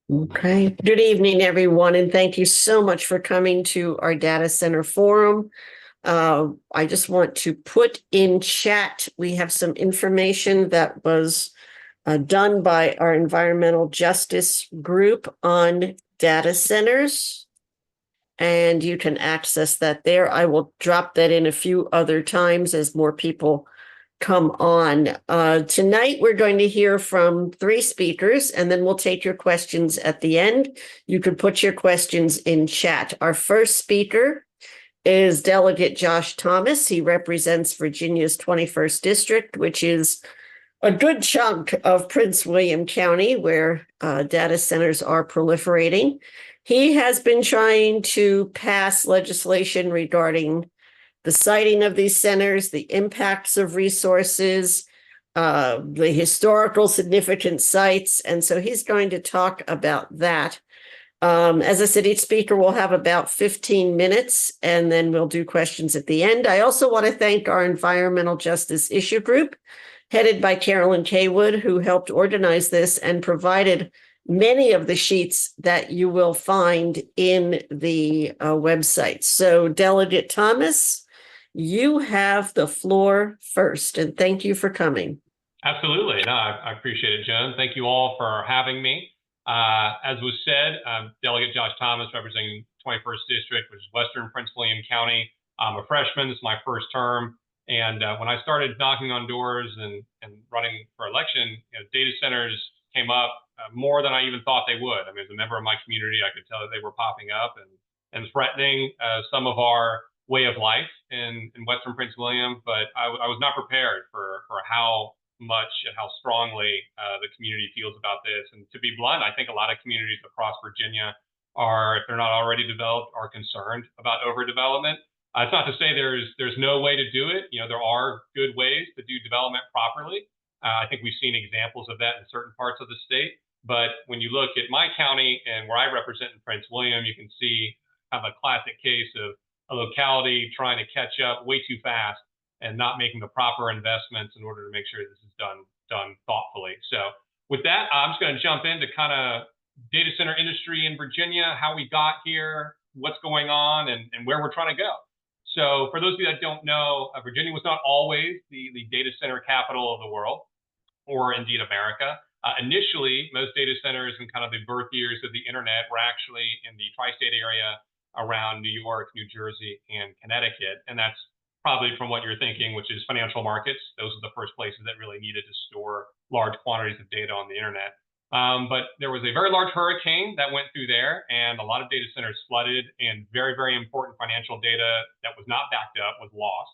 Okay. Good evening, everyone, and thank you so much for coming to our data center forum. I just want to put in chat, we have some information that was done by our environmental justice group on data centers, and you can access that there. I will drop that in a few other times as more people come on. Tonight, we're going to hear from three speakers, and then we'll take your questions at the end. You can put your questions in chat. Our first speaker is Delegate Josh Thomas. He represents Virginia's 21st District, which is a good chunk of Prince William County where data centers are proliferating. He has been trying to pass legislation regarding the siting of these centers, the impacts of resources, the historical significant sites. And so he's going to talk about that. As I said, each speaker will have about 15 minutes, and then we'll do questions at the end. I also want to thank our Environmental Justice Issue Group, headed by Carolyn Kaywood, who helped organize this and provided many of the sheets that you will find in the website. So, Delegate Thomas, you have the floor first, and thank you for coming. Absolutely. No, I appreciate it, Joan. Thank you all for having me. As was said, Delegate Josh Thomas, representing 21st District, which is Western Prince William County. I'm a freshman. This is my first term. And when I started knocking on doors and running for election, data centers came up more than I even thought they would. I mean, as a member of my community, I could tell that they were popping up and threatening some of our way of life in Western Prince William. But I was not prepared for how much and how strongly the community feels about this. And to be blunt, I think a lot of communities across Virginia are, if they're not already developed, are concerned about overdevelopment. It's not to say there's no way to do it. There are good ways to do development properly. I think we've seen examples of that in certain parts of the state. But when you look at my county and where I represent in Prince William, you can see kind of a classic case of a locality trying to catch up way too fast and not making the proper investments in order to make sure this is done thoughtfully. So with that, I'm just going to jump into kind of data center industry in Virginia, how we got here, what's going on, and where we're trying to go. So for those of you that don't know, Virginia was not always the data center capital of the world, or indeed America. Initially, most data centers and kind of the birth years of the internet were actually in the tri-state area around New York, New Jersey, and Connecticut. And that's probably from what you're thinking, which is financial markets. Those are the first places that really needed to store large quantities of data on the internet. But there was a very large hurricane that went through there, and a lot of data centers flooded, and very, very important financial data that was not backed up was lost.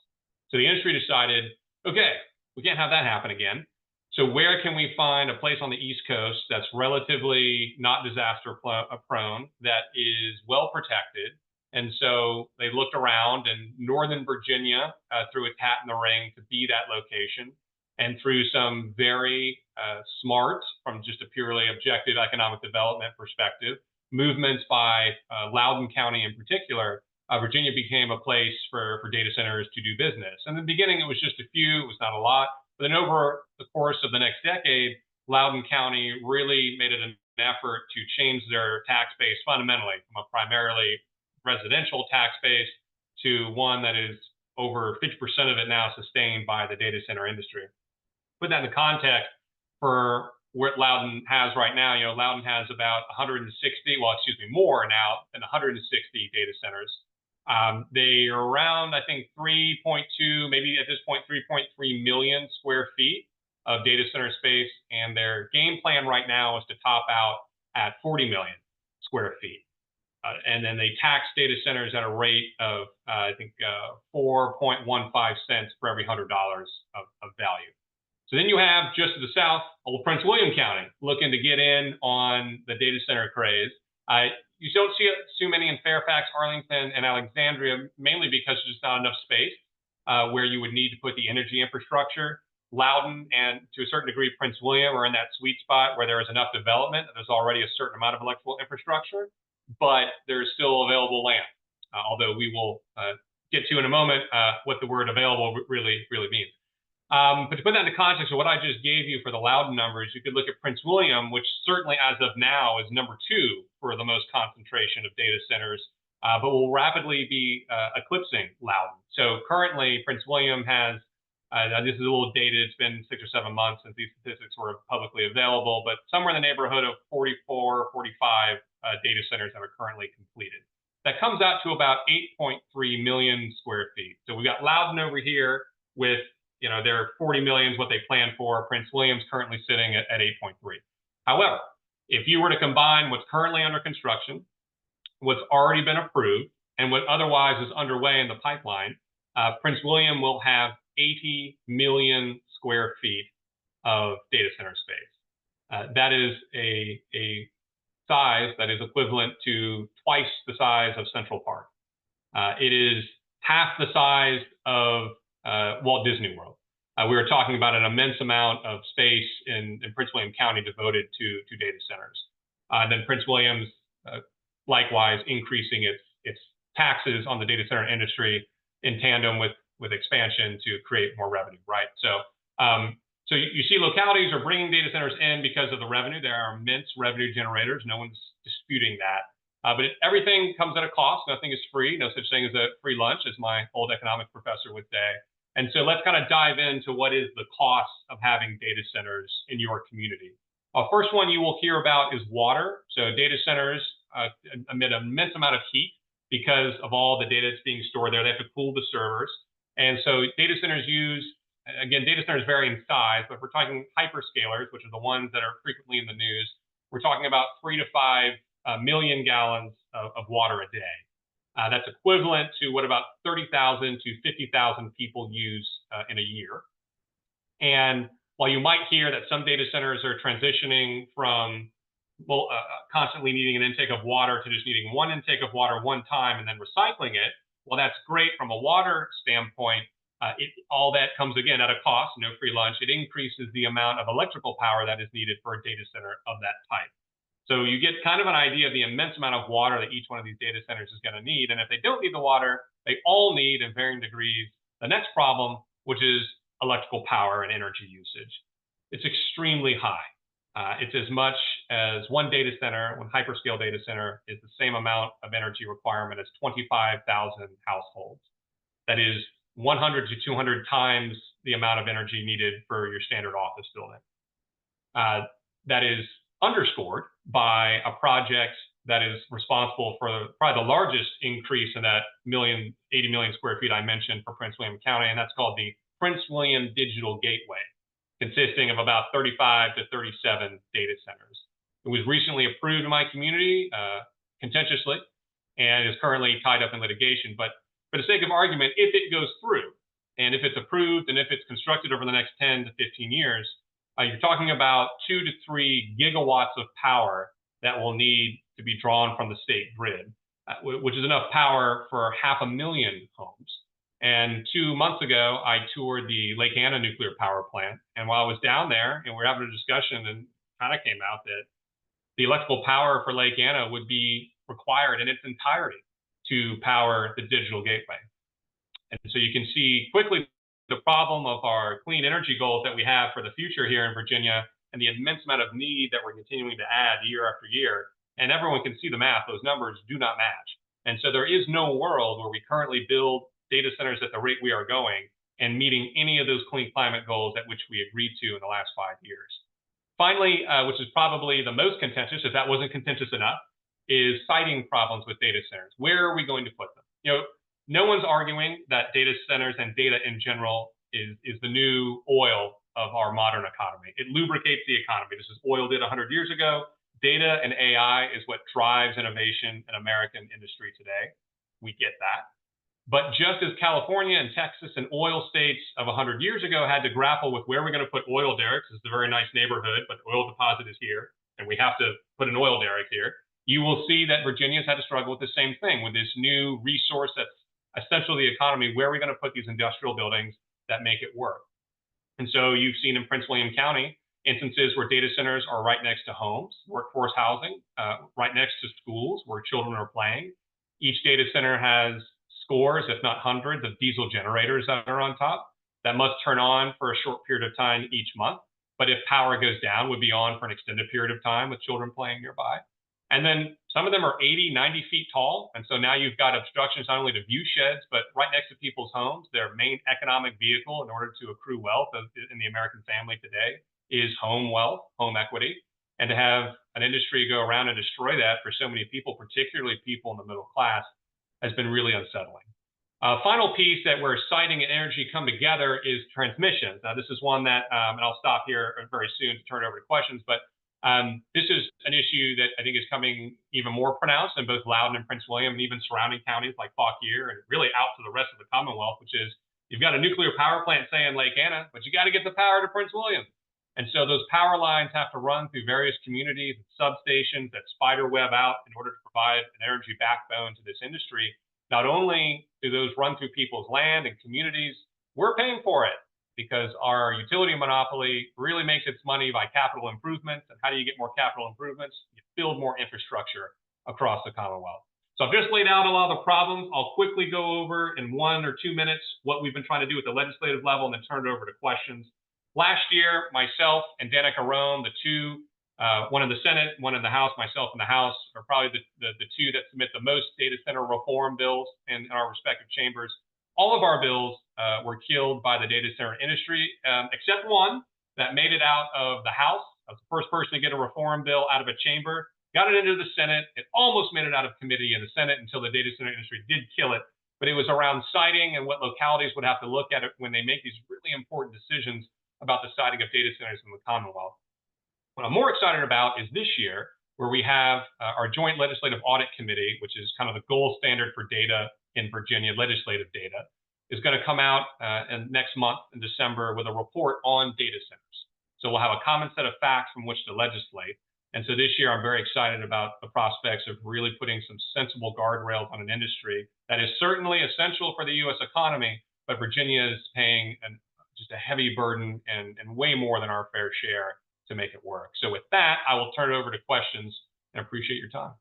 So the industry decided, okay, we can't have that happen again. So where can we find a place on the East Coast that's relatively not disaster prone, that is well protected? And so they looked around, and Northern Virginia threw its hat in the ring to be that location. And through some very smart, from just a purely objective economic development perspective, movements by Loudoun County in particular, Virginia became a place for data centers to do business. In the beginning, it was just a few, it was not a lot. But then over the course of the next decade, Loudoun County really made it an effort to change their tax base fundamentally from a primarily residential tax base to one that is over 50% of it now sustained by the data center industry. Put that in the context for what Loudoun has right now. Loudoun has about 160, more now than 160 data centers. They are around, I think, 3.2, maybe at this point, 3.3 million square feet of data center space. And their game plan right now is to top out at 40 million square feet. And then they tax data centers at a rate of, I think, 4.15 cents for every $100 of value. So then you have, just to the south, old Prince William County looking to get in on the data center craze. You don't see too many in Fairfax, Arlington, and Alexandria, mainly because there's just not enough space where you would need to put the energy infrastructure. Loudoun and, to a certain degree, Prince William are in that sweet spot where there is enough development that there's already a certain amount of electrical infrastructure, but there's still available land. Although we will get to in a moment what the word available really means. But to put that into context of what I just gave you for the Loudoun numbers, you could look at Prince William, which certainly as of now is number 2 for the most concentration of data centers, but will rapidly be eclipsing Loudoun. So currently, Prince William has, this is a little dated, it's been 6 or 7 months since these statistics were publicly available, but somewhere in the neighborhood of 44, 45 data centers that are currently completed. That comes out to about 8.3 million square feet. So we've got Loudoun over here with, their 40 million is what they plan for. Prince William's currently sitting at 8.3. However, if you were to combine what's currently under construction, what's already been approved, and what otherwise is underway in the pipeline, Prince William will have 80 million square feet of data center space. That is a size that is equivalent to twice the size of Central Park. It is half the size of Walt Disney World. We were talking about an immense amount of space in Prince William County devoted to data centers. Then Prince William's likewise increasing its taxes on the data center industry in tandem with expansion to create more revenue, right? So you see localities are bringing data centers in because of the revenue. There are immense revenue generators. No one's disputing that. But everything comes at a cost. Nothing is free. No such thing as a free lunch, as my old economics professor would say. And so let's kind of dive into what is the cost of having data centers in your community. First one you will hear about is water. So data centers emit an immense amount of heat because of all the data that's being stored there. They have to cool the servers. And so data centers use, again, data centers vary in size, but if we're talking hyperscalers, which are the ones that are frequently in the news, we're talking about 3 to 5 million gallons of water a day. That's equivalent to what about 30,000 to 50,000 people use in a year. And while you might hear that some data centers are transitioning from constantly needing an intake of water to just needing one intake of water one time and then recycling it, well, that's great from a water standpoint. All that comes again at a cost, no free lunch. It increases the amount of electrical power that is needed for a data center of that type. So you get kind of an idea of the immense amount of water that each one of these data centers is going to need. And if they don't need the water, they all need, in varying degrees, the next problem, which is electrical power and energy usage. It's extremely high. It's as much as one hyperscale data center is the same amount of energy requirement as 25,000 households. That is 100 to 200 times the amount of energy needed for your standard office building. That is underscored by a project that is responsible for probably the largest increase in that 80 million square feet I mentioned for Prince William County, and that's called the Prince William Digital Gateway, consisting of about 35 to 37 data centers. It was recently approved in my community contentiously and is currently tied up in litigation. But for the sake of argument, if it goes through and if it's approved and if it's constructed over the next 10 to 15 years, you're talking about 2 to 3 gigawatts of power that will need to be drawn from the state grid, which is enough power for 500,000 homes. And 2 months ago, I toured the Lake Anna nuclear power plant. And while I was down there and we were having a discussion, and kind of came out that the electrical power for Lake Anna would be required in its entirety to power the digital gateway. And so you can see quickly the problem of our clean energy goals that we have for the future here in Virginia and the immense amount of need that we're continuing to add year after year. And everyone can see the math. Those numbers do not match. And so there is no world where we currently build data centers at the rate we are going and meeting any of those clean climate goals at which we agreed to in the last 5 years. Finally, which is probably the most contentious, if that wasn't contentious enough, is siting problems with data centers. Where are we going to put them? No one's arguing that data centers and data in general is the new oil of our modern economy. It lubricates the economy. This is oil did 100 years ago. Data and AI is what drives innovation in American industry today. We get that. But just as California and Texas and oil states of 100 years ago had to grapple with where we're going to put oil derricks, it's a very nice neighborhood, but the oil deposit is here, and we have to put an oil derrick here. You will see that Virginia's had to struggle with the same thing, with this new resource that's essential to the economy. Where are we going to put these industrial buildings that make it work? And so you've seen in Prince William County instances where data centers are right next to homes, workforce housing, right next to schools where children are playing. Each data center has scores, if not hundreds, of diesel generators that are on top. that must turn on for a short period of time each month. But if power goes down, would be on for an extended period of time with children playing nearby. And then some of them are 80, 90 feet tall. And so now you've got obstructions not only to view sheds, but right next to people's homes. Their main economic vehicle in order to accrue wealth in the American family today is home wealth, home equity. And to have an industry go around and destroy that for so many people, particularly people in the middle class, has been really unsettling. Final piece that we're citing in energy come together is transmissions. Now, this is one that, and I'll stop here very soon to turn it over to questions, but this is an issue that I think is coming even more pronounced in both Loudoun and Prince William, and even surrounding counties like Fauquier, and really out to the rest of the Commonwealth, which is you've got a nuclear power plant, say, in Lake Anna, but you got to get the power to Prince William. And so those power lines have to run through various communities and substations that spider web out in order to provide an energy backbone to this industry. Not only do those run through people's land and communities, we're paying for it because our utility monopoly really makes its money by capital improvements. And how do you get more capital improvements? You build more infrastructure across the Commonwealth. So I've just laid out a lot of the problems. I'll quickly go over in 1 or 2 minutes what we've been trying to do at the legislative level and then turn it over to questions. Last year, myself and Danica Rome, the two, one in the Senate, one in the House, myself in the House, are probably the two that submit the most data center reform bills in our respective chambers. All of our bills were killed by the data center industry, except one that made it out of the House. I was the first person to get a reform bill out of a chamber, got it into the Senate. It almost made it out of committee in the Senate until the data center industry did kill it. But it was around siting and what localities would have to look at it when they make these really important decisions about the siting of data centers in the Commonwealth. What I'm more excited about is this year, where we have our Joint Legislative Audit Committee, which is kind of the gold standard for data in Virginia, legislative data, is going to come out next month in December with a report on data centers. So we'll have a common set of facts from which to legislate. And so this year, I'm very excited about the prospects of really putting some sensible guardrails on an industry that is certainly essential for the U.S. economy, but Virginia is paying just a heavy burden and way more than our fair share to make it work. So with that, I will turn it over to questions and appreciate your time.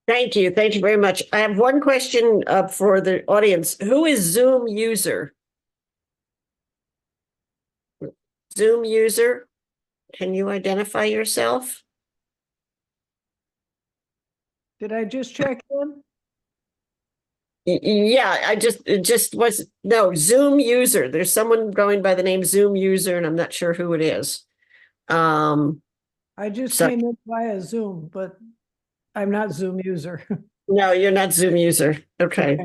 Thank you. Thank you very much. I have one question for the audience. Who is Zoom user? Zoom user, can you identify yourself? Did I just check in? Yeah, it just was, no, Zoom user. There's someone going by the name Zoom user, and I'm not sure who it is. I just came in via Zoom, but I'm not Zoom user. No, you're not Zoom user. Okay.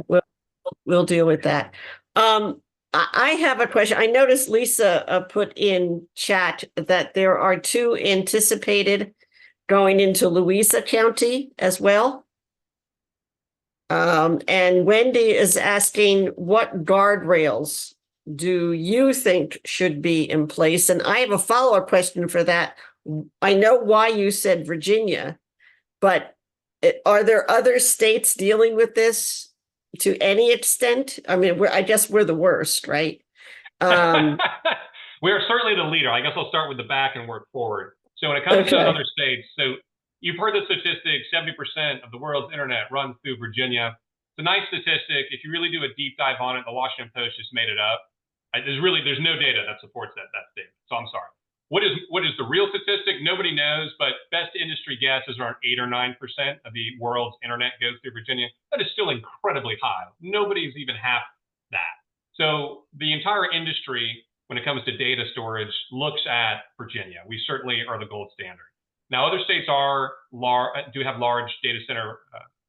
We'll deal with that. I have a question. I noticed Lisa put in chat that there are 2 anticipated going into Louisa County as well. And Wendy is asking, what guardrails do you think should be in place? And I have a follow-up question for that. I know why you said Virginia, but are there other states dealing with this to any extent? I mean, I guess we're the worst, right? We're certainly the leader. I guess I'll start with the back and work forward. So when it comes to other states, so you've heard the statistic, 70% of the world's internet runs through Virginia. It's a nice statistic. If you really do a deep dive on it, the Washington Post just made it up. There's no data that supports that statement. So I'm sorry. What is the real statistic? Nobody knows, but best industry guess is around 8 or 9% of the world's internet goes through Virginia. That is still incredibly high. Nobody's even half that. So the entire industry, when it comes to data storage, looks at Virginia. We certainly are the gold standard. Now, other states do have large data center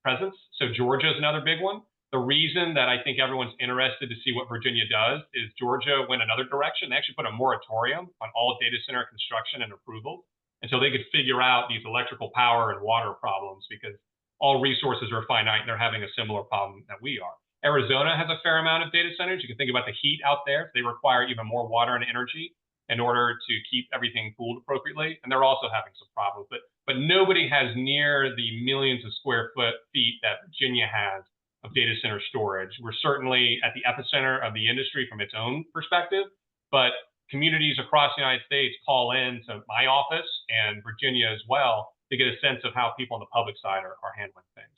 presence. So Georgia is another big one. The reason that I think everyone's interested to see what Virginia does is Georgia went another direction. They actually put a moratorium on all data center construction and approval until they could figure out these electrical power and water problems, because all resources are finite and they're having a similar problem that we are. Arizona has a fair amount of data centers. You can think about the heat out there. They require even more water and energy in order to keep everything cooled appropriately. And they're also having some problems, but nobody has near the millions of square feet that Virginia has of data center storage. We're certainly at the epicenter of the industry from its own perspective, but communities across the United States call in to my office and Virginia as well to get a sense of how people on the public side are handling things.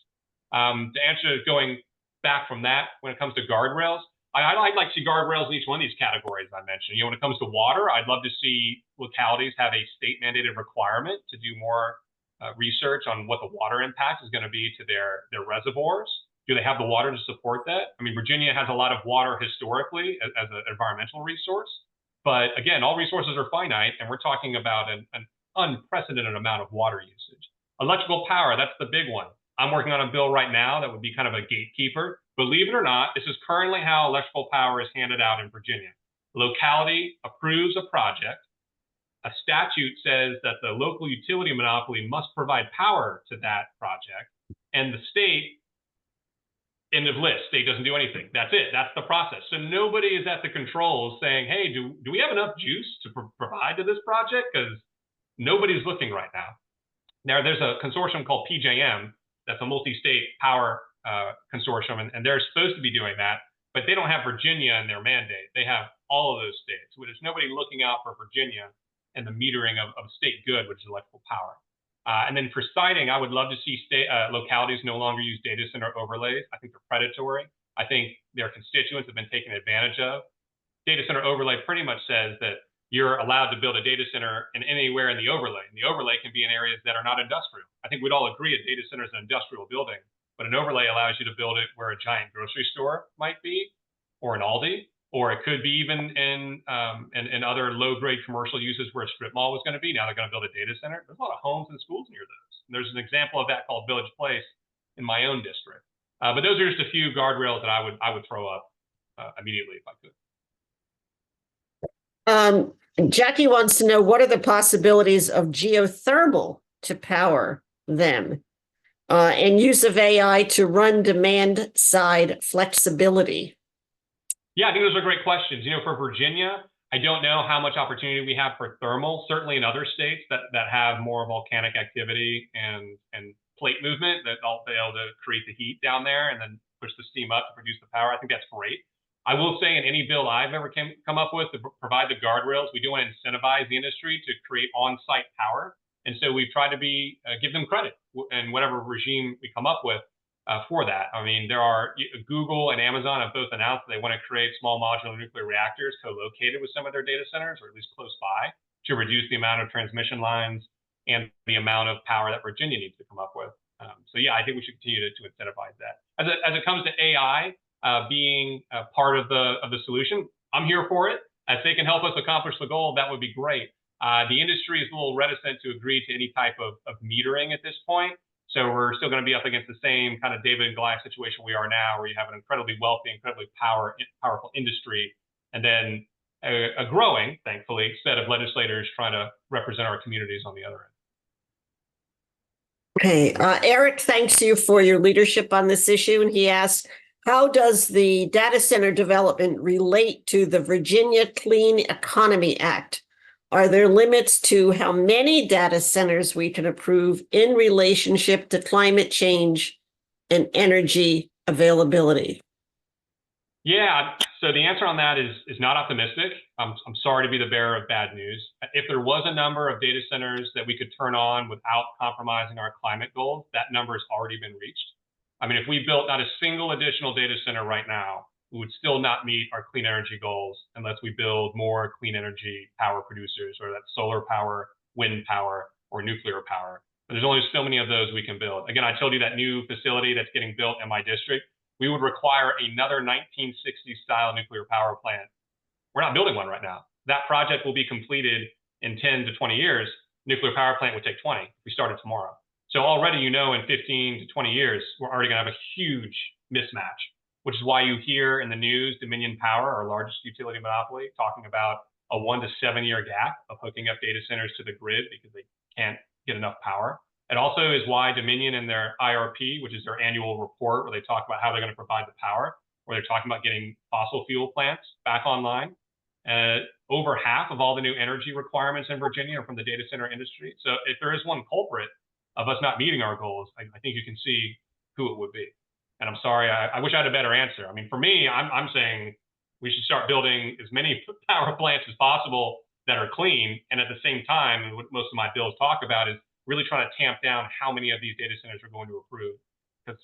To answer, going back from that, when it comes to guardrails, I'd like to see guardrails in each one of these categories I mentioned. When it comes to water, I'd love to see localities have a state mandated requirement to do more research on what the water impact is going to be to their reservoirs. Do they have the water to support that? I mean, Virginia has a lot of water historically as an environmental resource, but again, all resources are finite, and we're talking about an unprecedented amount of water usage. Electrical power, that's the big one. I'm working on a bill right now that would be kind of a gatekeeper. Believe it or not, this is currently how electrical power is handed out in Virginia. The locality approves a project. A statute says that the local utility monopoly must provide power to that project, and the state, end of list, state doesn't do anything. That's it. That's the process. So nobody is at the controls saying, hey, do we have enough juice to provide to this project? Because nobody's looking right now. There's a consortium called PJM that's a multi-state power consortium, and they're supposed to be doing that, but they don't have Virginia in their mandate. They have all of those states. There's nobody looking out for Virginia and the metering of state good, which is electrical power. And then for siting, I would love to see localities no longer use data center overlays. I think they're predatory. I think their constituents have been taken advantage of. Data center overlay pretty much says that you're allowed to build a data center in anywhere in the overlay. And the overlay can be in areas that are not industrial. I think we'd all agree a data center is an industrial building, but an overlay allows you to build it where a giant grocery store might be, or an Aldi, or it could be even in other low-grade commercial uses where a strip mall was going to be. Now they're going to build a data center. There's a lot of homes and schools near those. And there's an example of that called Village Place in my own district. But those are just a few guardrails that I would throw up immediately if I could. Jackie wants to know, what are the possibilities of geothermal to power them, and use of AI to run demand side flexibility? Yeah, I think those are great questions. For Virginia, I don't know how much opportunity we have for thermal. Certainly in other states that have more volcanic activity and plate movement, that they'll be able to create the heat down there and then push the steam up to produce the power. I think that's great. I will say in any bill I've ever come up with to provide the guardrails, we do want to incentivize the industry to create on-site power. And so we've tried to give them credit in whatever regime we come up with for that. I mean, Google and Amazon have both announced that they want to create small modular nuclear reactors co-located with some of their data centers, or at least close by, to reduce the amount of transmission lines and the amount of power that Virginia needs to come up with. So yeah, I think we should continue to incentivize that. As it comes to AI being part of the solution, I'm here for it. If they can help us accomplish the goal, that would be great. The industry is a little reticent to agree to any type of metering at this point. So we're still going to be up against the same kind of David and Goliath situation we are now, where you have an incredibly wealthy, incredibly powerful industry, and then a growing, thankfully, set of legislators trying to represent our communities on the other end. Okay, Eric thanks you for your leadership on this issue, and he asks, how does the data center development relate to the Virginia Clean Economy Act? Are there limits to how many data centers we can approve in relationship to climate change and energy availability? Yeah, so the answer on that is not optimistic. I'm sorry to be the bearer of bad news. If there was a number of data centers that we could turn on without compromising our climate goals, that number has already been reached. I mean, if we built not a single additional data center right now, we would still not meet our clean energy goals unless we build more clean energy power producers, or that's solar power, wind power, or nuclear power. But there's only so many of those we can build. Again, I told you that new facility that's getting built in my district, we would require another 1960s style nuclear power plant. We're not building one right now. That project will be completed in 10 to 20 years. Nuclear power plant would take 20 if we started tomorrow. So already, in 15 to 20 years, we're already going to have a huge mismatch, which is why you hear in the news Dominion Power, our largest utility monopoly, talking about a 1 to 7 year gap of hooking up data centers to the grid because they can't get enough power. It also is why Dominion in their IRP, which is their annual report where they talk about how they're going to provide the power, where they're talking about getting fossil fuel plants back online. Over half of all the new energy requirements in Virginia are from the data center industry. So if there is one culprit of us not meeting our goals, I think you can see who it would be. And I'm sorry, I wish I had a better answer. I mean, for me, I'm saying we should start building as many power plants as possible that are clean. And at the same time, what most of my bills talk about is really trying to tamp down how many of these data centers are going to approve. Because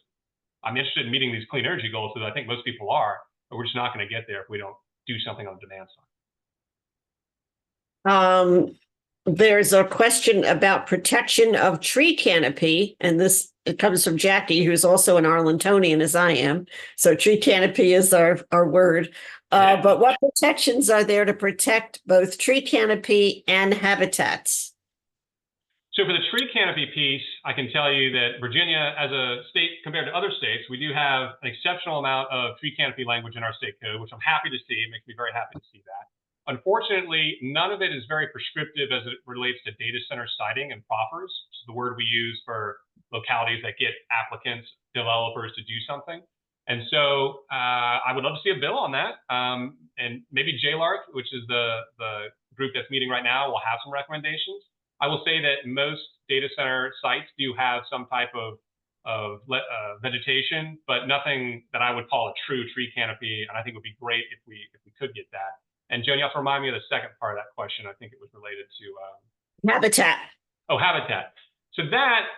I'm interested in meeting these clean energy goals, because I think most people are. we're just not going to get there if we don't do something on the demand side. There's a question about protection of tree canopy, and it comes from Jackie, who's also an Arlingtonian as I am. So tree canopy is our word. Yeah. But what protections are there to protect both tree canopy and habitats? So for the tree canopy piece, I can tell you that Virginia, as a state compared to other states, we do have an exceptional amount of tree canopy language in our state code, which I'm happy to see. It makes me very happy to see that. Unfortunately, none of it is very prescriptive as it relates to data center siting and proffers, which is the word we use for localities that get applicants, developers to do something. And so I would love to see a bill on that. And maybe JLARC, which is the group that's meeting right now, will have some recommendations. I will say that most data center sites do have some type of vegetation, but nothing that I would call a true tree canopy. And I think it would be great if we could get that. And Joan, you have to remind me of the second part of that question. I think it was related to habitat. Oh, habitat. So that,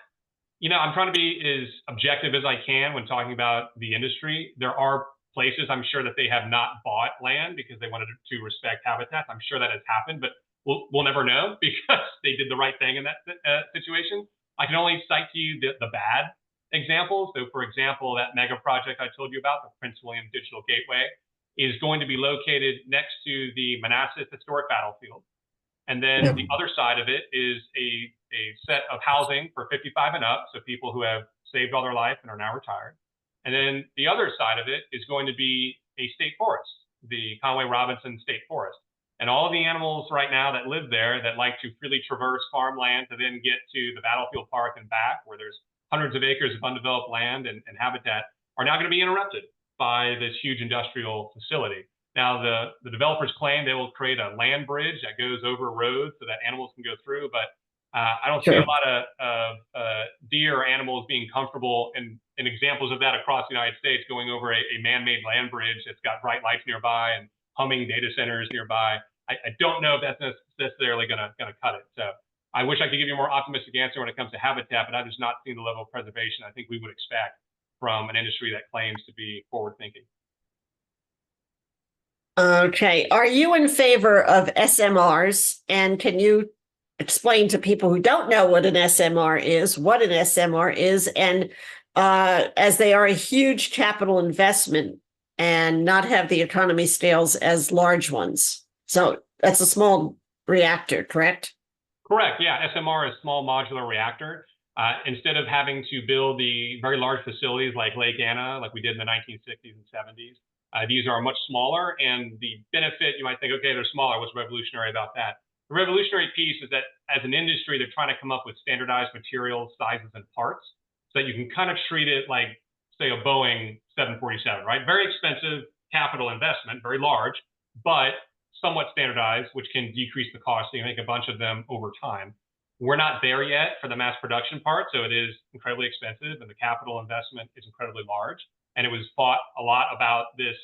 I'm trying to be as objective as I can when talking about the industry. There are places I'm sure that they have not bought land because they wanted to respect habitats. I'm sure that has happened, but we'll never know because they did the right thing in that situation. I can only cite to you the bad examples. So, for example, that mega project I told you about, the Prince William Digital Gateway, is going to be located next to the Manassas Historic Battlefield. And then the other side of it is a set of housing for 55 and up, so people who have saved all their life and are now retired. And then the other side of it is going to be a state forest, the Conway-Robinson State Forest. And all of the animals right now that live there that like to freely traverse farmland to then get to the battlefield park and back, where there's hundreds of acres of undeveloped land and habitat, are now going to be interrupted by this huge industrial facility. Now, the developers claim they will create a land bridge that goes over roads so that animals can go through, but I don't see a lot of deer or animals being comfortable in examples of that across the United States, going over a man-made land bridge that's got bright lights nearby and humming data centers nearby. I don't know if that's necessarily going to cut it. So I wish I could give you a more optimistic answer when it comes to habitat, but I've just not seen the level of preservation I think we would expect from an industry that claims to be forward-thinking. Okay. Are you in favor of SMRs? And can you explain to people who don't know what an SMR is, what an SMR is, and as they are a huge capital investment and not have the economy scales as large ones? So that's a small reactor, correct? Correct. Yeah. SMR is small modular reactor. Instead of having to build the very large facilities like Lake Anna, like we did in the 1960s and 70s, these are much smaller. And the benefit, you might think, okay, they're smaller. What's revolutionary about that? The revolutionary piece is that as an industry, they're trying to come up with standardized materials, sizes, and parts so that you can kind of treat it like, say, a Boeing 747, right? Very expensive capital investment, very large, but somewhat standardized, which can decrease the cost. So you make a bunch of them over time. We're not there yet for the mass production part, so it is incredibly expensive, and the capital investment is incredibly large. And it was fought a lot about this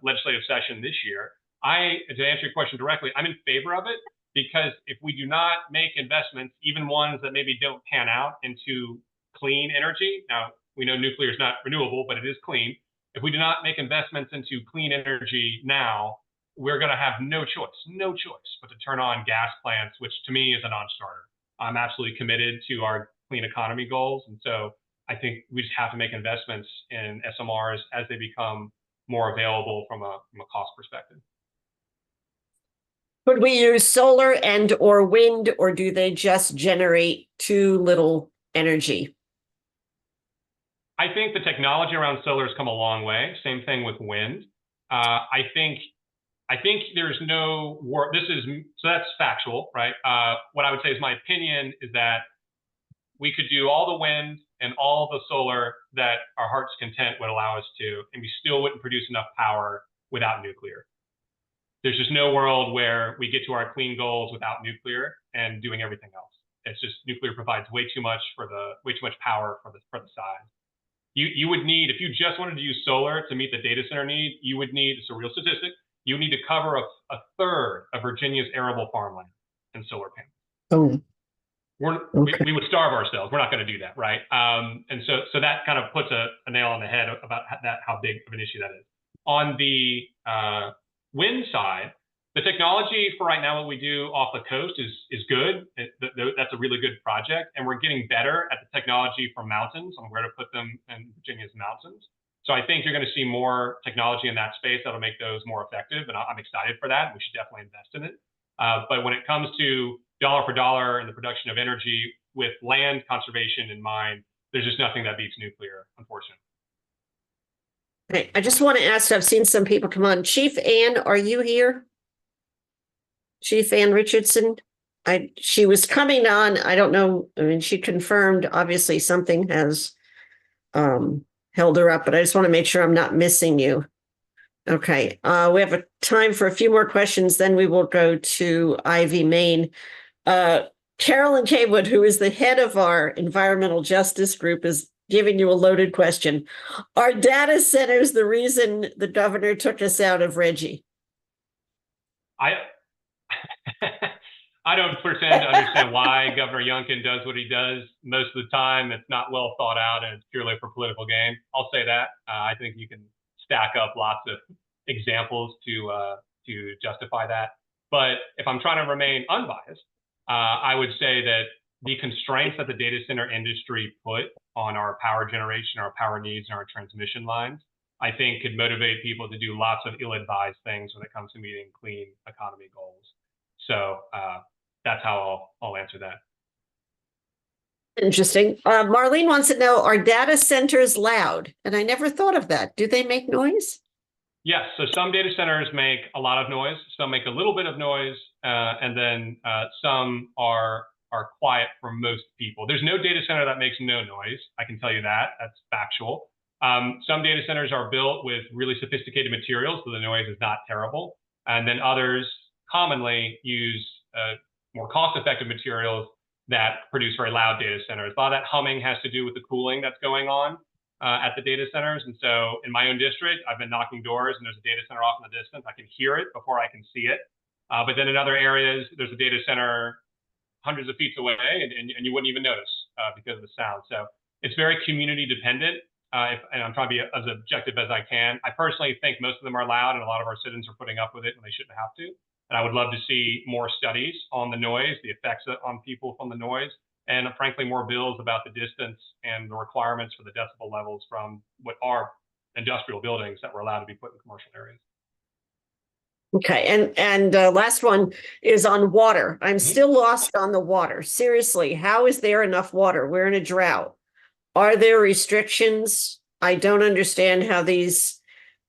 legislative session this year. To answer your question directly, I'm in favor of it because if we do not make investments, even ones that maybe don't pan out, into clean energy, now we know nuclear is not renewable, but it is clean. If we do not make investments into clean energy now, we're going to have no choice but to turn on gas plants, which to me is a non-starter. I'm absolutely committed to our clean economy goals. And so I think we just have to make investments in SMRs as they become more available from a cost perspective. Could we use solar and or wind, or do they just generate too little energy? I think the technology around solar has come a long way. Same thing with wind. I think there's no work. So that's factual, right? What I would say is my opinion is that we could do all the wind and all the solar that our heart's content would allow us to, and we still wouldn't produce enough power without nuclear. There's just no world where we get to our clean goals without nuclear and doing everything else. It's just nuclear provides way too much power for the size. You would need, if you just wanted to use solar to meet the data center need, you would need, it's a real statistic, you need to cover a third of Virginia's arable farmland in solar panels. We would starve ourselves. We're not going to do that, right? And so that kind of puts a nail on the head about how big of an issue that is. On the wind side, the technology for right now, what we do off the coast is good. That's a really good project, and we're getting better at the technology for mountains on where to put them in Virginia's mountains. So I think you're going to see more technology in that space that'll make those more effective, and I'm excited for that. We should definitely invest in it. But when it comes to dollar for dollar and the production of energy with land conservation in mind, there's just nothing that beats nuclear, unfortunately. Okay, I just want to ask, I've seen some people come on. Chief Ann, are you here? Chief Ann Richardson? She was coming on, I don't know, I mean, she confirmed, obviously something has held her up, but I just want to make sure I'm not missing you. Okay, we have a time for a few more questions, then we will go to Ivy Main. Carolyn Kaywood, who is the head of our environmental justice group, is giving you a loaded question. Are data centers the reason the governor took us out of Reggie? I don't pretend to understand why Governor Youngkin does what he does. Most of the time, it's not well thought out and it's purely for political gain. I'll say that. I think you can stack up lots of examples to justify that. But if I'm trying to remain unbiased, I would say that the constraints that the data center industry put on our power generation, our power needs, and our transmission lines, I think could motivate people to do lots of ill-advised things when it comes to meeting clean economy goals. So that's how I'll answer that. Interesting. Marlene wants to know, are data centers loud? And I never thought of that. Do they make noise? Yes. So some data centers make a lot of noise. Some make a little bit of noise. And then some are quiet for most people. There's no data center that makes no noise. I can tell you that. That's factual. Some data centers are built with really sophisticated materials, so the noise is not terrible. And then others commonly use more cost-effective materials that produce very loud data centers. A lot of that humming has to do with the cooling that's going on at the data centers. And so in my own district, I've been knocking doors and there's a data center off in the distance. I can hear it before I can see it. But then in other areas, there's a data center hundreds of feet away and you wouldn't even notice because of the sound. So it's very community dependent. And I'm trying to be as objective as I can. I personally think most of them are loud and a lot of our citizens are putting up with it when they shouldn't have to. And I would love to see more studies on the noise, the effects on people from the noise, and frankly, more bills about the distance and the requirements for the decibel levels from what are industrial buildings that were allowed to be put in commercial areas. Okay, and last one is on water. I'm still lost on the water. Seriously, how is there enough water? We're in a drought. Are there restrictions? I don't understand how these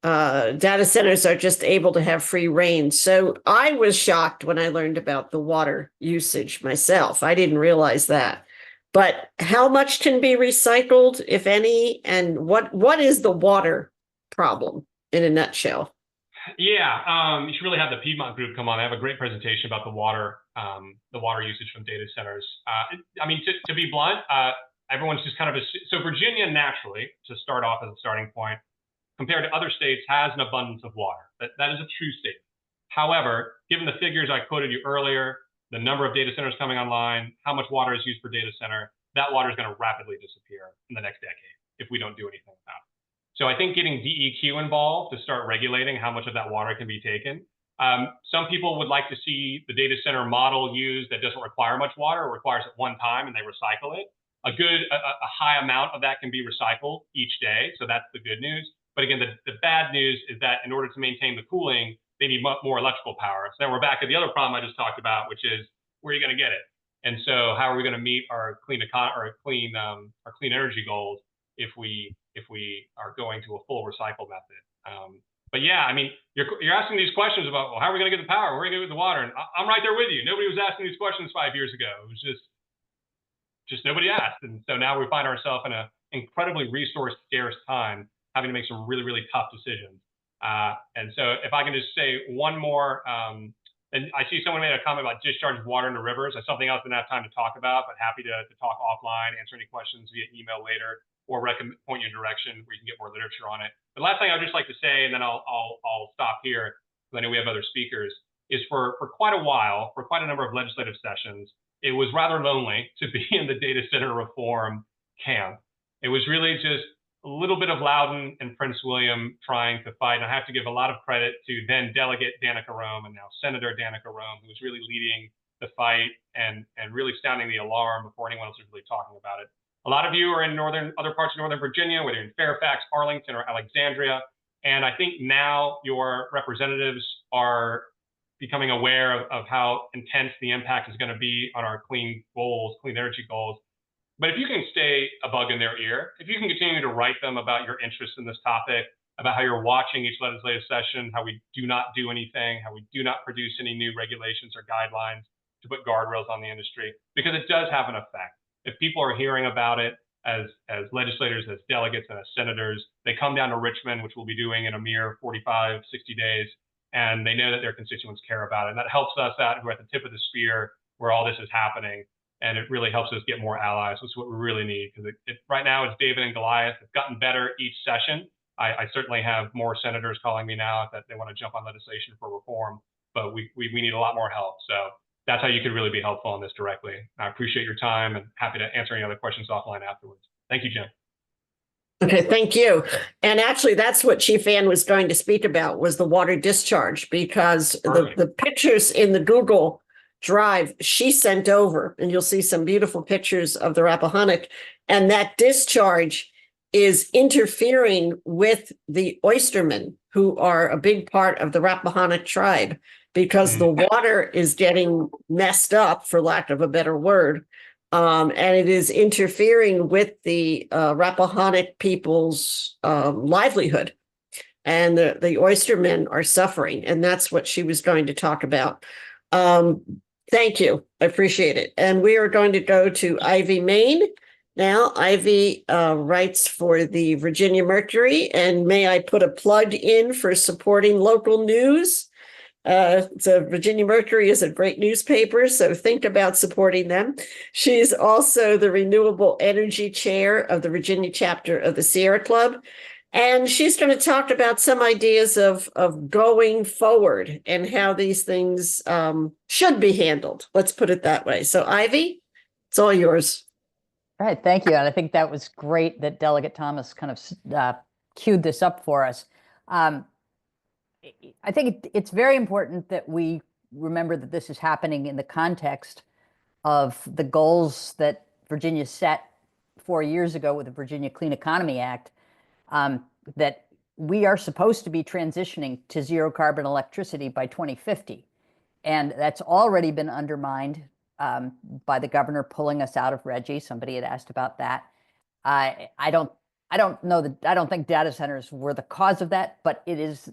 data centers are just able to have free reign. So I was shocked when I learned about the water usage myself. I didn't realize that. But how much can be recycled, if any? And what is the water problem in a nutshell? Yeah, you should really have the Piedmont group come on. I have a great presentation about the water usage from data centers. I mean, to be blunt, everyone's just kind of so Virginia naturally, to start off as a starting point, compared to other states, has an abundance of water. That is a true statement. However, given the figures I quoted you earlier, the number of data centers coming online, how much water is used per data center, that water is going to rapidly disappear in the next decade if we don't do anything about it. So I think getting DEQ involved to start regulating how much of that water can be taken. Some people would like to see the data center model used that doesn't require much water, or requires it one time and they recycle it. A high amount of that can be recycled each day. So that's the good news. But again, the bad news is that in order to maintain the cooling, they need more electrical power. So then we're back to the other problem I just talked about, which is where are you going to get it? And so how are we going to meet our clean energy goals if we are going to a full recycle method? But yeah, I mean, you're asking these questions about, well, how are we going to get the power? Where are we going to get the water? And I'm right there with you. Nobody was asking these questions 5 years ago. It was just nobody asked. And so now we find ourselves in an incredibly resource scarce time, having to make some really, really tough decisions. And so if I can just say one more, and I see someone made a comment about discharge of water into rivers. That's something else I didn't have time to talk about, but happy to talk offline, answer any questions via email later, or point you in a direction where you can get more literature on it. The last thing I'd just like to say, and then I'll stop here, because I know we have other speakers, is for quite a while, for quite a number of legislative sessions, it was rather lonely to be in the data center reform camp. It was really just a little bit of Loudoun and Prince William trying to fight. And I have to give a lot of credit to then Delegate Danica Rome and now Senator Danica Rome, who was really leading the fight and really sounding the alarm before anyone else was really talking about it. A lot of you are in other parts of Northern Virginia, whether you're in Fairfax, Arlington, or Alexandria. And I think now your representatives are becoming aware of how intense the impact is going to be on our clean energy goals. But if you can stay a bug in their ear, if you can continue to write them about your interest in this topic, about how you're watching each legislative session, how we do not do anything, how we do not produce any new regulations or guidelines to put guardrails on the industry, because it does have an effect. If people are hearing about it as legislators, as delegates, and as senators, they come down to Richmond, which we'll be doing in a mere 45, 60 days, and they know that their constituents care about it. And that helps us out who are at the tip of the spear where all this is happening. And it really helps us get more allies, which is what we really need. Because right now it's David and Goliath. It's gotten better each session. I certainly have more senators calling me now that they want to jump on legislation for reform, but we need a lot more help. So that's how you can really be helpful on this directly. I appreciate your time and happy to answer any other questions offline afterwards. Thank you, Jim. Okay, thank you. And actually, that's what Chief Ann was going to speak about, was the water discharge, because the pictures in the Google Drive she sent over, and you'll see some beautiful pictures of the Rappahannock, and that discharge is interfering with the oystermen, who are a big part of the Rappahannock tribe, because the water is getting messed up, for lack of a better word. And it is interfering with the Rappahannock people's livelihood. And the oystermen are suffering. And that's what she was going to talk about. Thank you. I appreciate it. And we are going to go to Ivy Main now. Ivy writes for the Virginia Mercury. And may I put a plug in for supporting local news? The Virginia Mercury is a great newspaper, so think about supporting them. She's also the Renewable Energy Chair of the Virginia chapter of the Sierra Club. And she's going to talk about some ideas of going forward and how these things should be handled. Let's put it that way. So, Ivy, it's all yours. All right, thank you. And I think that was great that Delegate Thomas kind of queued this up for us. I think it's very important that we remember that this is happening in the context of the goals that Virginia set 4 years ago with the Virginia Clean Economy Act, that we are supposed to be transitioning to zero carbon electricity by 2050. And that's already been undermined by the governor pulling us out of RGGI. Somebody had asked about that. I don't think data centers were the cause of that, but it is.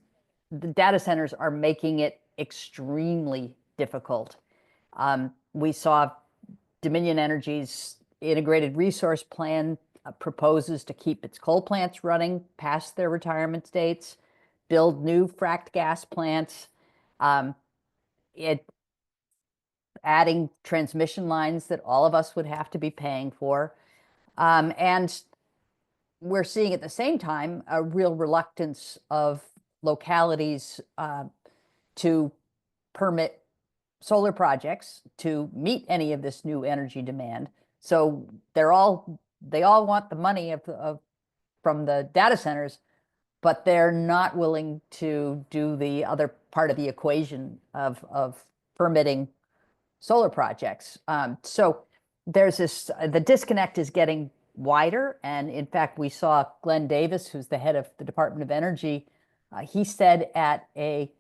The data centers are making it extremely difficult. We saw Dominion Energy's integrated resource plan proposes to keep its coal plants running past their retirement dates, build new fracked gas plants, adding transmission lines that all of us would have to be paying for. And we're seeing at the same time a real reluctance of localities to permit solar projects to meet any of this new energy demand. So they all want the money from the data centers, but they're not willing to do the other part of the equation of permitting solar projects. So there's the disconnect is getting wider. And in fact, we saw Glenn Davis, who's the head of the Department of Energy, he said at a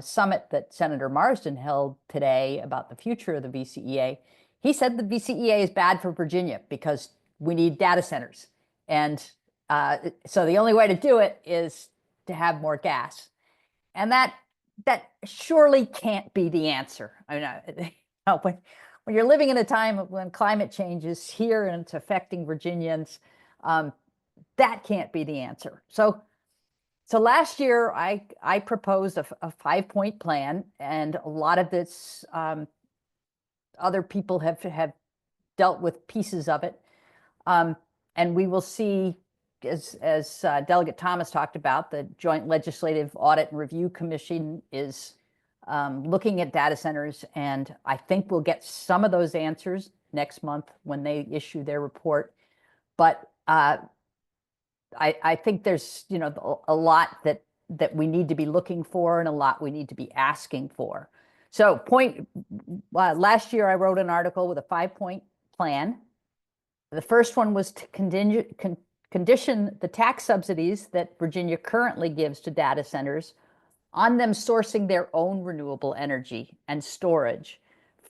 summit that Senator Marsden held today about the future of the VCEA, he said the VCEA is bad for Virginia because we need data centers. And so the only way to do it is to have more gas. And that surely can't be the answer. I mean, when you're living in a time when climate change is here and it's affecting Virginians, that can't be the answer. So last year, I proposed a 5-point plan, and a lot of this, other people have dealt with pieces of it. And we will see, as Delegate Thomas talked about, the Joint Legislative Audit and Review Commission is looking at data centers, and I think we'll get some of those answers next month when they issue their report. But I think there's, you know, a lot that we need to be looking for and a lot we need to be asking for. So last year I wrote an article with a 5-point plan. The first one was to condition the tax subsidies that Virginia currently gives to data centers on them sourcing their own renewable energy and storage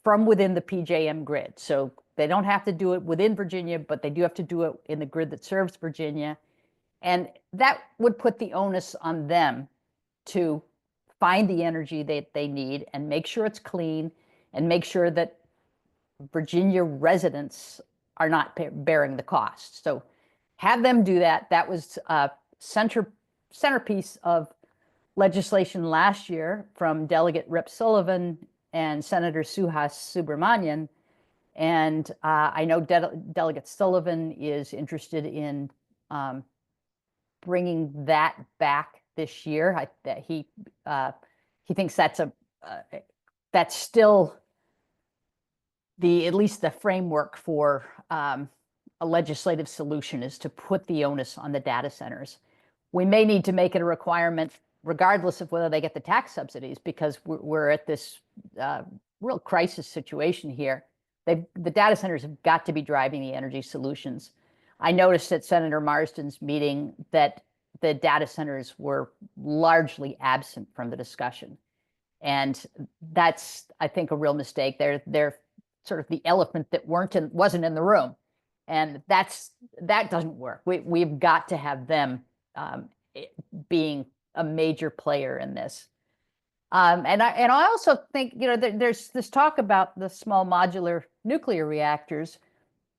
from within the PJM grid. So they don't have to do it within Virginia, but they do have to do it in the grid that serves Virginia. And that would put the onus on them to find the energy that they need and make sure it's clean and make sure that Virginia residents are not bearing the cost. So have them do that. That was a centerpiece of legislation last year from Delegate Rep Sullivan and Senator Suhas Subramanian. And I know Delegate Sullivan is interested in bringing that back this year. He thinks that's still at least the framework for a legislative solution, is to put the onus on the data centers. We may need to make it a requirement regardless of whether they get the tax subsidies, because we're at this real crisis situation here. The data centers have got to be driving the energy solutions. I noticed at Senator Marsden's meeting that the data centers were largely absent from the discussion. And that's, I think, a real mistake. They're sort of the elephant that wasn't in the room. And that doesn't work. We've got to have them being a major player in this. And I also think, you know, there's this talk about the small modular nuclear reactors,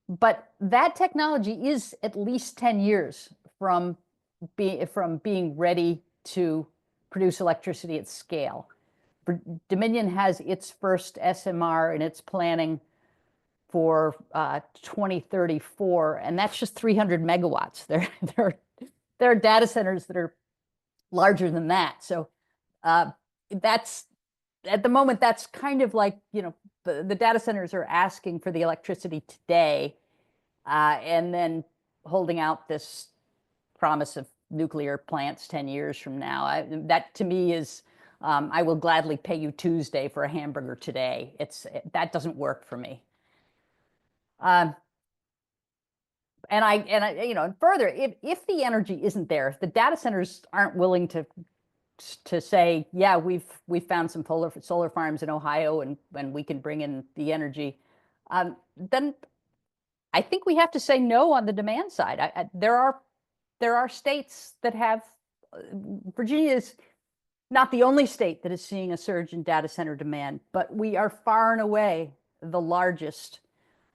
but that technology is at least 10 years from being ready to produce electricity at scale. Dominion has its first SMR in its planning for 2034, and that's just 300 megawatts. There are data centers that are larger than that. So that's, at the moment, that's kind of like, you know, the data centers are asking for the electricity today, and then holding out this promise of nuclear plants 10 years from now. That to me is, I will gladly pay you Tuesday for a hamburger today. That doesn't work for me. And you know, and further, if the energy isn't there, if the data centers aren't willing to say, yeah, we've found some solar farms in Ohio and we can bring in the energy, then I think we have to say no on the demand side. There are states that have, Virginia is not the only state that is seeing a surge in data center demand, but we are far and away the largest,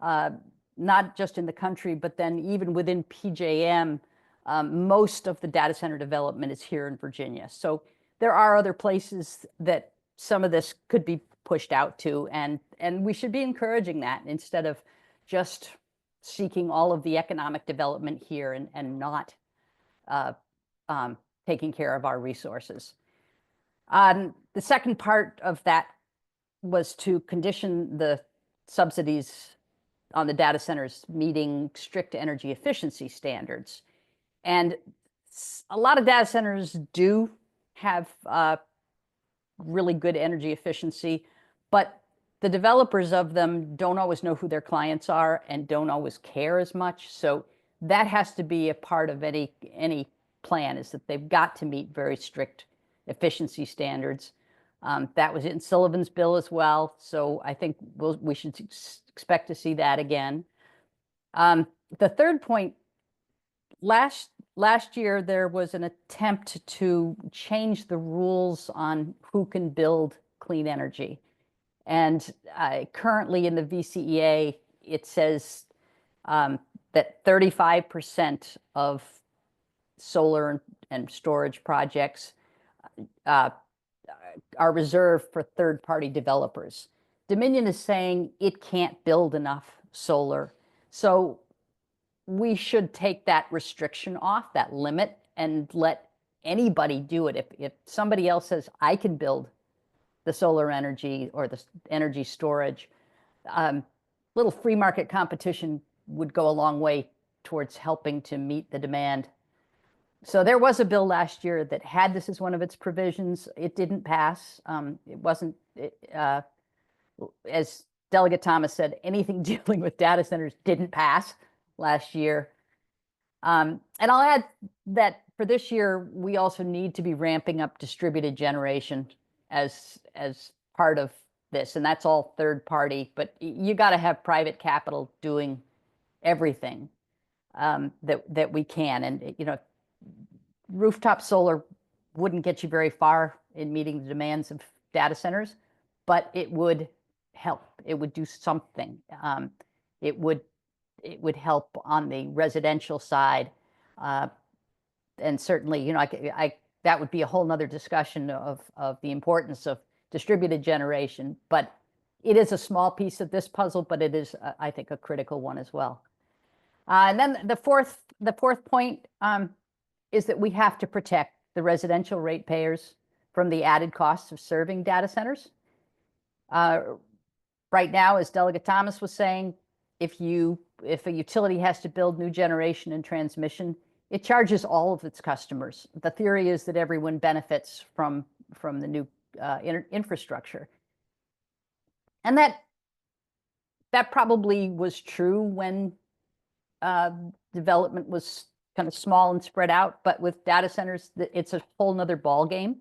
not just in the country, but then even within PJM, most of the data center development is here in Virginia. So there are other places that some of this could be pushed out to, and we should be encouraging that instead of just seeking all of the economic development here and not taking care of our resources. The second part of that was to condition the subsidies on the data centers meeting strict energy efficiency standards. And a lot of data centers do have really good energy efficiency, but the developers of them don't always know who their clients are and don't always care as much. So that has to be a part of any plan, is that they've got to meet very strict efficiency standards. That was in Sullivan's bill as well. So I think we should expect to see that again. The third point, last year, there was an attempt to change the rules on who can build clean energy. And currently in the VCEA, it says that 35% of solar and storage projects are reserved for third-party developers. Dominion is saying it can't build enough solar. So we should take that restriction off, that limit, and let anybody do it. If somebody else says, I can build the solar energy or the energy storage, little free market competition would go a long way towards helping to meet the demand. So there was a bill last year that had this as one of its provisions. It didn't pass. It wasn't, as Delegate Thomas said, anything dealing with data centers didn't pass last year. And I'll add that for this year, we also need to be ramping up distributed generation as part of this, and that's all third party. But you got to have private capital doing everything that we can, and rooftop solar wouldn't get you very far in meeting the demands of data centers, but it would help. It would do something. It would help on the residential side, and certainly, that would be a whole nother discussion of the importance of distributed generation. But it is a small piece of this puzzle, but it is, I think, a critical one as well. And then the fourth point is that we have to protect the residential ratepayers from the added costs of serving data centers. Right now, as Delegate Thomas was saying, if a utility has to build new generation and transmission, it charges all of its customers. The theory is that everyone benefits from the new infrastructure. And that probably was true when development was kind of small and spread out, but with data centers, it's a whole nother ball game.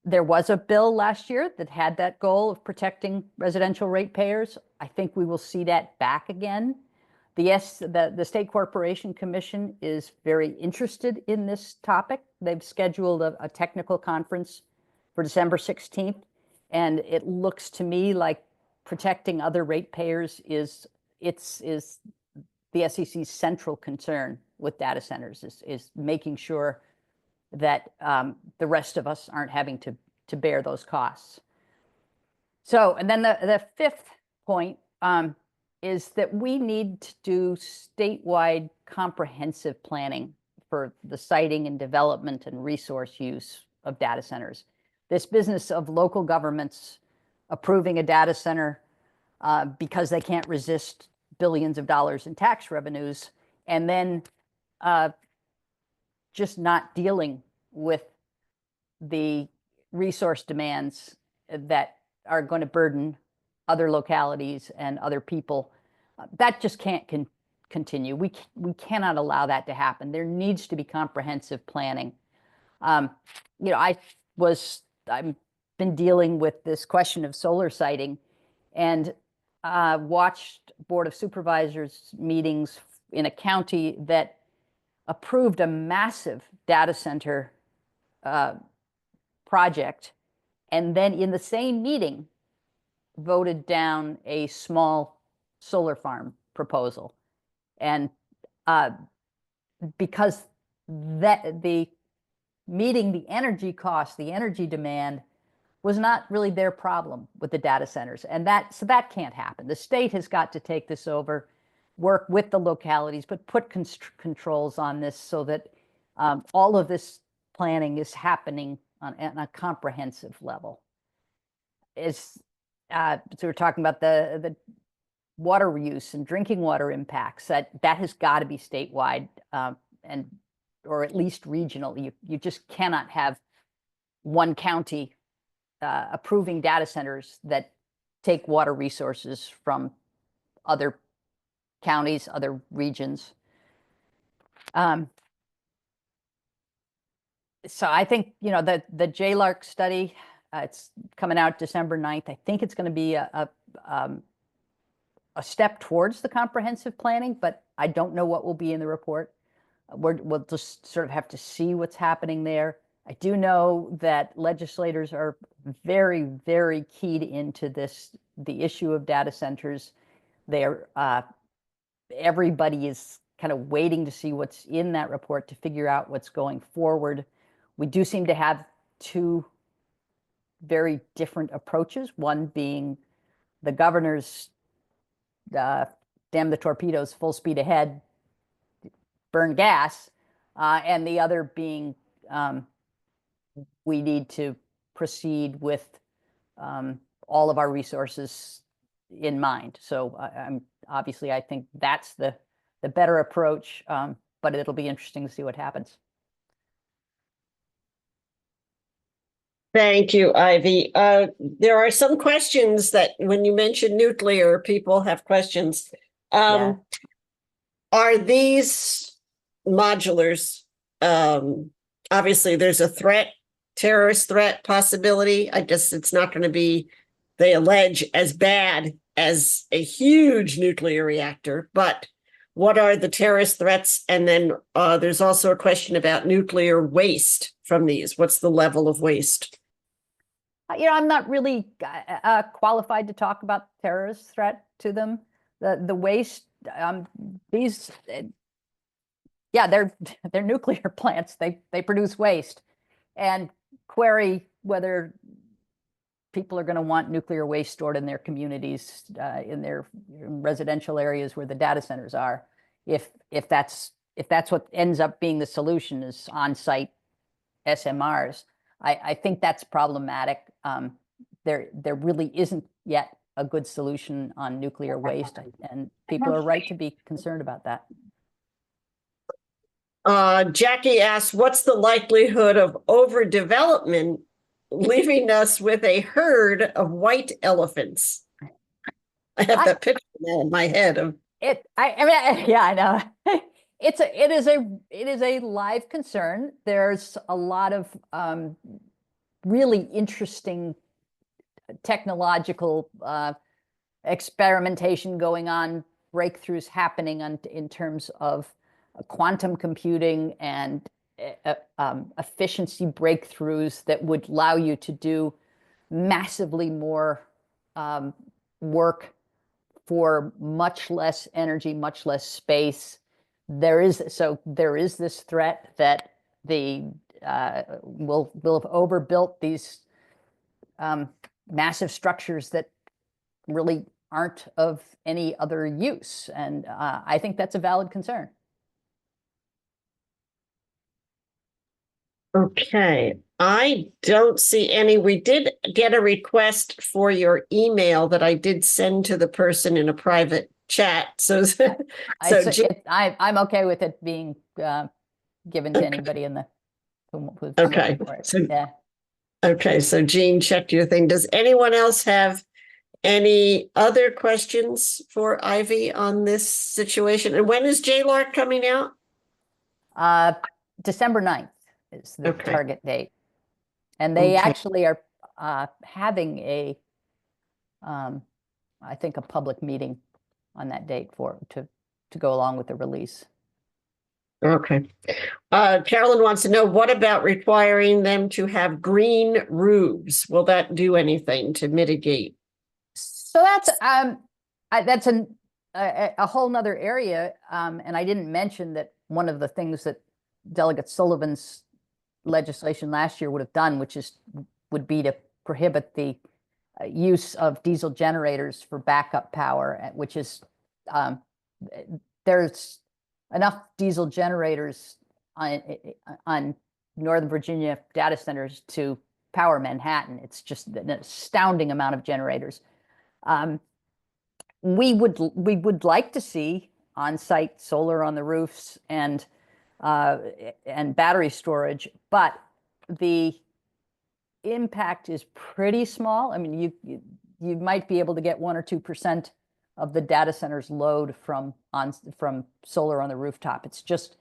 There was a bill last year that had that goal of protecting residential ratepayers. I think we will see that back again. The State Corporation Commission is very interested in this topic. They've scheduled a technical conference for December 16th, and it looks to me like protecting other ratepayers is the SEC's central concern with data centers, is making sure that the rest of us aren't having to bear those costs. So, and then the fifth point is that we need to do statewide comprehensive planning for the siting and development and resource use of data centers. This business of local governments approving a data center because they can't resist billions of dollars in tax revenues, and then just not dealing with the resource demands that are going to burden other localities and other people. That just can't continue. We cannot allow that to happen. There needs to be comprehensive planning. I've been dealing with this question of solar siting, and watched Board of Supervisors meetings in a county that approved a massive data center project, and then in the same meeting voted down a small solar farm proposal. And because the meeting the energy cost, the energy demand, was not really their problem with the data centers. And so that can't happen. The state has got to take this over, work with the localities, but put controls on this so that all of this planning is happening on a comprehensive level. So we're talking about the water use and drinking water impacts. That has got to be statewide, or at least regional. You just cannot have one county approving data centers that take water resources from other counties, other regions. So I think, the JLARC study, it's coming out December 9th. I think it's going to be a step towards the comprehensive planning, but I don't know what will be in the report. We'll just sort of have to see what's happening there. I do know that legislators are very, very keyed into the issue of data centers. Everybody is kind of waiting to see what's in that report to figure out what's going forward. We do seem to have two very different approaches, one being the governor's damn the torpedoes, full speed ahead, burn gas, and the other being we need to proceed with all of our resources in mind. So obviously I think that's the better approach, but it'll be interesting to see what happens. Thank you, Ivy. There are some questions that when you mention nuclear, people have questions. Yeah. Are these modulars, obviously there's a threat, terrorist threat possibility. I guess it's not going to be, they allege, as bad as a huge nuclear reactor, but what are the terrorist threats? And then there's also a question about nuclear waste from these. What's the level of waste? I'm not really qualified to talk about terrorist threat to them. The waste, these, yeah, they're nuclear plants. They produce waste, and query whether people are going to want nuclear waste stored in their communities, in their residential areas where the data centers are. If that's what ends up being the solution, is on-site SMRs. I think that's problematic. There really isn't yet a good solution on nuclear waste, and people are right to be concerned about that. Jackie asks, what's the likelihood of overdevelopment leaving us with a herd of white elephants? I have that picture now in my head of it. I mean, yeah, I know. It is a live concern. There's a lot of really interesting technological experimentation going on, breakthroughs happening in terms of quantum computing and efficiency breakthroughs that would allow you to do massively more work for much less energy, much less space. There is this threat that we'll have overbuilt these massive structures that really aren't of any other use, and I think that's a valid concern. Okay, I don't see any. We did get a request for your email that I did send to the person in a private chat. So, I'm okay with it being given to anybody in the who's okay. for it. So, yeah. Okay, so Jean checked your thing. Does anyone else have any other questions for Ivy on this situation? And when is JLARC coming out? December 9th is the Okay. target date. And they actually are having I think a public meeting on that date to go along with the release. Okay. Carolyn wants to know, what about requiring them to have green roofs? Will that do anything to mitigate? So that's a whole nother area. And I didn't mention that one of the things that Delegate Sullivan's legislation last year would have done, would be to prohibit the use of diesel generators for backup power, which is there's enough diesel generators on Northern Virginia data centers to power Manhattan. It's just an astounding amount of generators. We would like to see on-site solar on the roofs and battery storage, but the impact is pretty small. I mean, you might be able to get 1 or 2% of the data center's load from solar on the rooftop. It's just,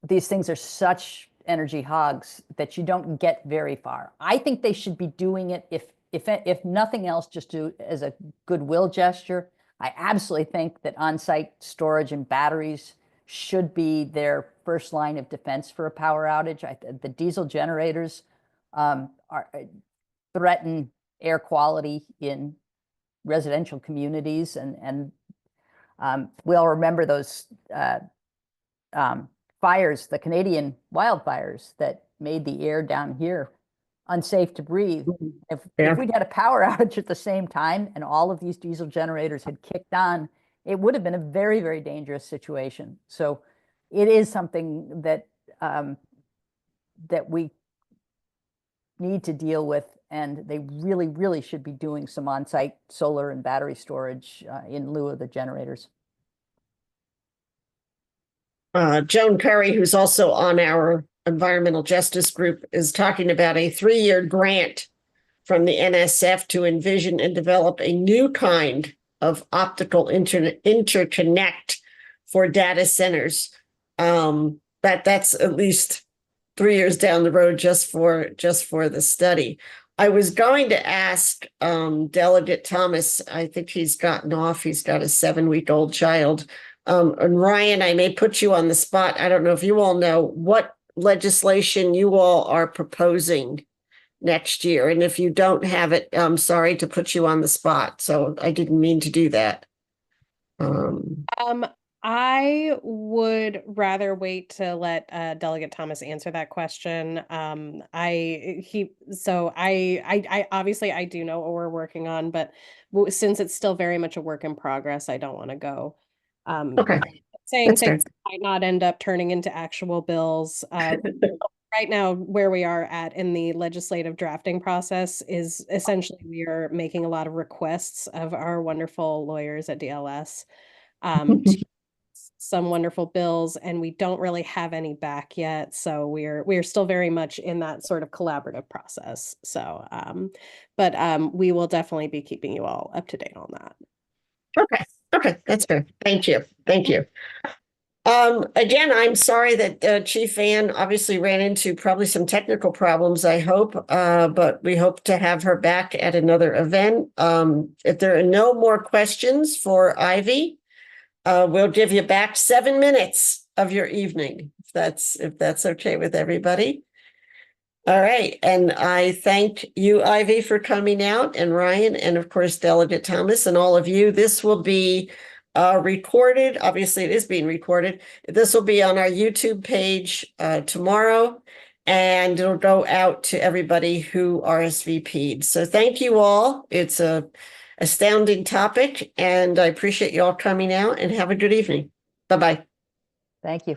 these things are such energy hogs that you don't get very far. I think they should be doing it, if nothing else, just as a goodwill gesture. I absolutely think that on-site storage and batteries should be their first line of defense for a power outage. The diesel generators threaten air quality in residential communities, and we all remember those fires, the Canadian wildfires that made the air down here unsafe to breathe. If we'd had a power outage at the same time and all of these diesel generators had kicked on, it would have been a very, very dangerous situation. So it is something that that we need to deal with, and they really, really should be doing some on-site solar and battery storage in lieu of the generators. Joan Perry, who's also on our Environmental Justice Group is talking about a 3-year grant from the NSF to envision and develop a new kind of optical interconnect for data centers. That's at least 3 years down the road just for the study. I was going to ask Delegate Thomas, I think he's gotten off, he's got a 7-week-old child. And Ryan, I may put you on the spot. I don't know if you all know what legislation you all are proposing next year. And if you don't have it, I'm sorry to put you on the spot. So I didn't mean to do that. I would rather wait to let Delegate Thomas answer that question. I obviously I do know what we're working on, but since it's still very much a work in progress, I don't want to go. Okay. Saying That's things fair. might not end up turning into actual bills. Right now, where we are at in the legislative drafting process is essentially we are making a lot of requests of our wonderful lawyers at DLS. To some wonderful bills, and we don't really have any back yet, so we're still very much in that sort of collaborative process. So but we will definitely be keeping you all up to date on that. Okay, that's fair. Thank you. Again, I'm sorry that Chief Ann obviously ran into probably some technical problems, I hope, but we hope to have her back at another event. If there are no more questions for Ivy, we'll give you back 7 minutes of your evening, if that's okay with everybody. All right, and I thank you, Ivy, for coming out, and Ryan, and of course, Delegate Thomas, and all of you. This will be recorded. Obviously, it is being recorded. This will be on our YouTube page tomorrow, and it'll go out to everybody who RSVP'd. So thank you all. It's a astounding topic, and I appreciate you all coming out, and have a good evening. Bye-bye. Thank you.